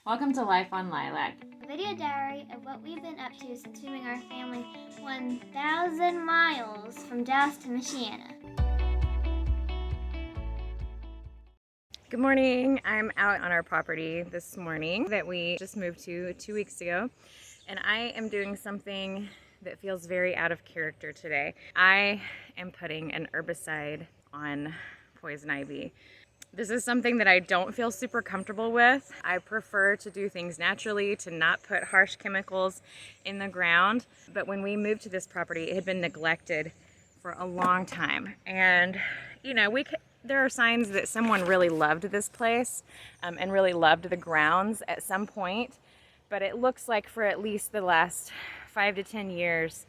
Welcome to Life on Lilac. A video diary of what we've been up to since moving our family 1,000 miles from Dallas to Michiana. Good morning. I'm out on our property this morning that we just moved to 2 weeks ago, and I am doing something that feels very out of character today. I am putting an herbicide on poison ivy. This is something that I don't feel super comfortable with. I prefer to do things naturally, to not put harsh chemicals in the ground. But when we moved to this property, it had been neglected for a long time. And, you know, there are signs that someone really loved this place and really loved the grounds at some point. But it looks like for at least the last 5 to 10 years,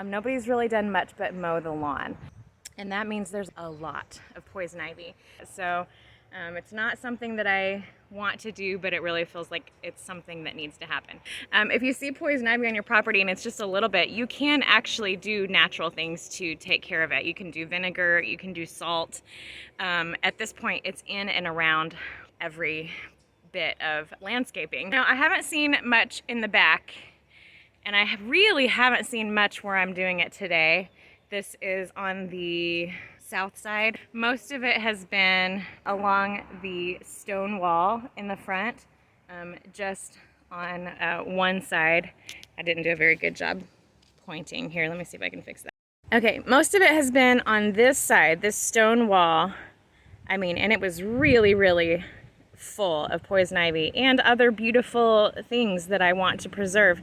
nobody's really done much but mow the lawn. And that means there's a lot of poison ivy. So it's not something that I want to do, but it really feels like it's something that needs to happen. If you see poison ivy on your property and it's just a little bit, you can actually do natural things to take care of it. You can do vinegar, you can do salt. At this point, it's in and around every bit of landscaping. Now, I haven't seen much in the back, and I really haven't seen much where I'm doing it today. This is on the south side. Most of it has been along the stone wall in the front, just on one side. I didn't do a very good job pointing here. Let me see if I can fix that. Okay, most of it has been on this side, this stone wall. I mean, and it was really, really full of poison ivy and other beautiful things that I want to preserve.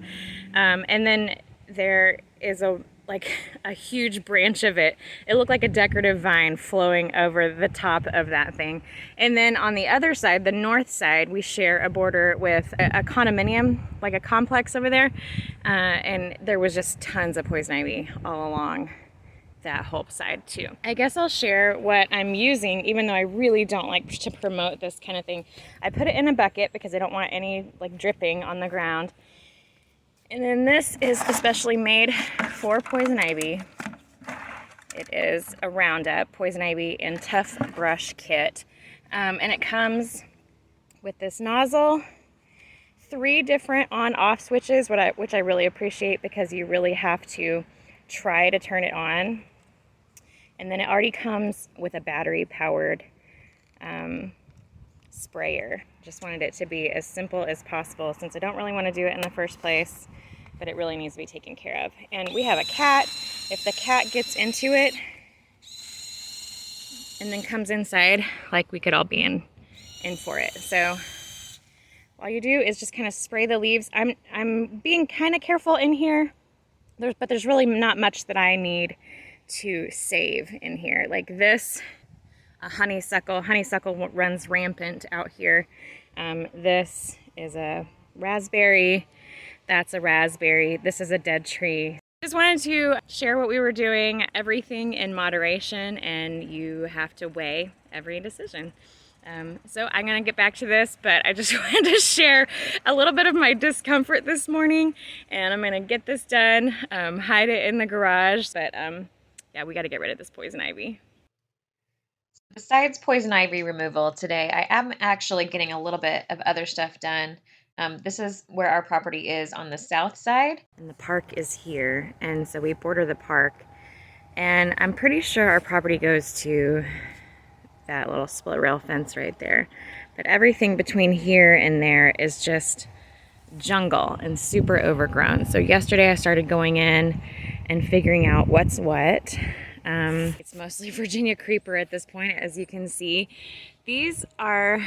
And then there is a huge branch of it. It looked like a decorative vine flowing over the top of that thing. And then on the other side, the north side, we share a border with a condominium, like a complex over there. And there was just tons of poison ivy all along that whole side too. I guess I'll share what I'm using, even though I really don't like to promote this kind of thing. I put it in a bucket because I don't want any dripping on the ground. And then this is especially made for poison ivy. It is a Roundup Poison Ivy and Tough Brush kit. And it comes with this nozzle, 3 different on-off switches, which I really appreciate because you really have to try to turn it on. And then it already comes with a battery-powered sprayer. Just wanted it to be as simple as possible since I don't really want to do it in the first place, but it really needs to be taken care of. And we have a cat. If the cat gets into it and then comes inside, we could all be in for it. So all you do is just kind of spray the leaves. I'm being kind of careful in here, but there's really not much that I need to save in here. Like this, a honeysuckle runs rampant out here. This is a raspberry. That's a raspberry. This is a dead tree. Just wanted to share what we were doing, everything in moderation, and you have to weigh every decision. So I'm gonna get back to this, but I just wanted to share a little bit of my discomfort this morning, and I'm gonna get this done, hide it in the garage, but yeah, we gotta get rid of this poison ivy. Besides poison ivy removal today, I am actually getting a little bit of other stuff done. This is where our property is on the south side. And the park is here, and so we border the park. And I'm pretty sure our property goes to that little split rail fence right there. But everything between here and there is just jungle and super overgrown. So yesterday I started going in and figuring out what's what. It's mostly Virginia creeper at this point, as you can see. These are,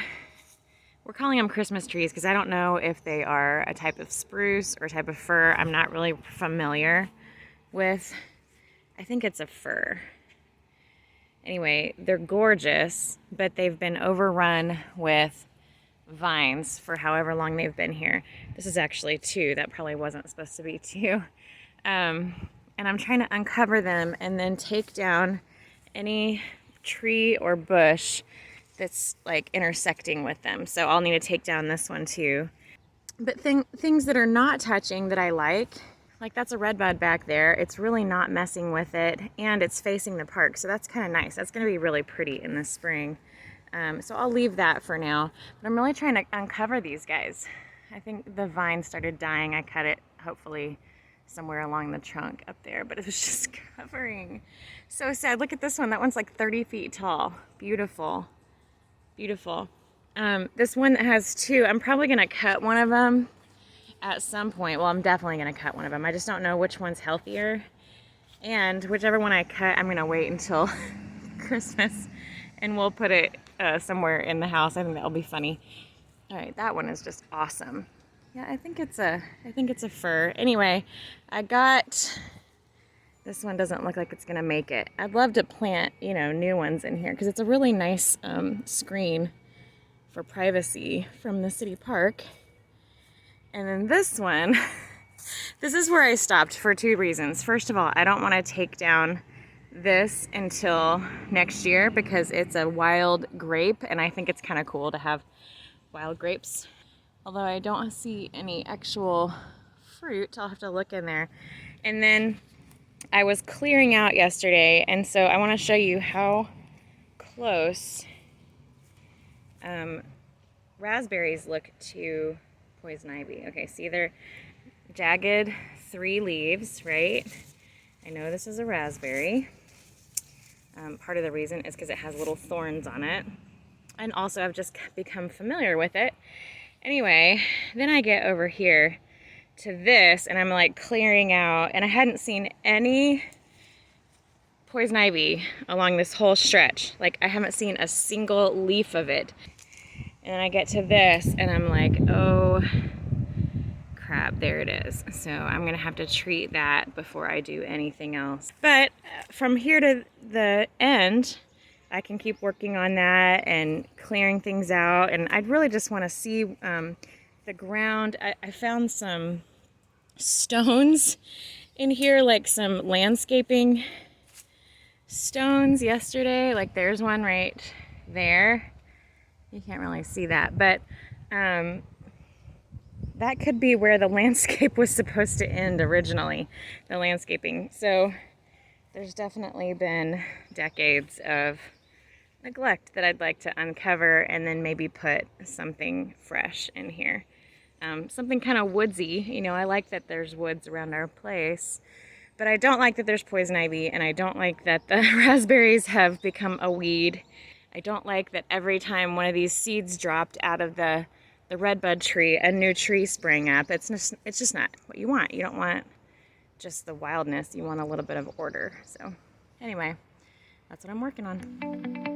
we're calling them Christmas trees because I don't know if they are a type of spruce or a type of fir. I'm not really familiar with. I think it's a fir. Anyway, they're gorgeous, but they've been overrun with vines for however long they've been here. This is actually 2. That probably wasn't supposed to be 2. And I'm trying to uncover them and then take down any tree or bush that's intersecting with them. So I'll need to take down this one too. But things that are not touching that I like that's a redbud back there. It's really not messing with it, and it's facing the park. So that's kind of nice. That's going to be really pretty in the spring. So I'll leave that for now. But I'm really trying to uncover these guys. I think the vine started dying. I cut it hopefully somewhere along the trunk up there, but it was just covering. So sad. Look at this one. That one's like 30 feet tall. Beautiful. Beautiful. This one that has two, I'm probably going to cut one of them at some point. Well, I'm definitely going to cut one of them. I just don't know which one's healthier. And whichever one I cut, I'm going to wait until Christmas and we'll put it somewhere in the house. I think that'll be funny. All right, that one is just awesome. Yeah, I think it's a fir. Anyway, I got, this one doesn't look like it's gonna make it. I'd love to plant, you know, new ones in here because it's a really nice screen for privacy from the city park. And then this one, this is where I stopped for two reasons. First of all, I don't want to take down this until next year because it's a wild grape and I think it's kind of cool to have wild grapes. Although I don't see any actual fruit, I'll have to look in there. And then I was clearing out yesterday, and so I want to show you how close raspberries look to poison ivy. Okay, see they're jagged 3 leaves, right? I know this is a raspberry. Part of the reason is because it has little thorns on it. And also I've just become familiar with it. Anyway, then I get over here to this and I'm like clearing out and I hadn't seen any poison ivy along this whole stretch. Like I haven't seen a single leaf of it. And then I get to this and I'm like, oh crap, there it is. So I'm gonna have to treat that before I do anything else. But from here to the end, I can keep working on that and clearing things out. And I'd really just want to see the ground. I found some stones in here, like some landscaping stones yesterday. Like there's one right there. You can't really see that, but that could be where the landscape was supposed to end originally, the landscaping. So there's definitely been decades of neglect that I'd like to uncover and then maybe put something fresh in here. Something kind of woodsy. You know, I like that there's woods around our place, but I don't like that there's poison ivy, and I don't like that the raspberries have become a weed. I don't like that every time one of these seeds dropped out of the redbud tree, a new tree sprang up. It's just not what you want. You don't want just the wildness. You want a little bit of order. So anyway, that's what I'm working on.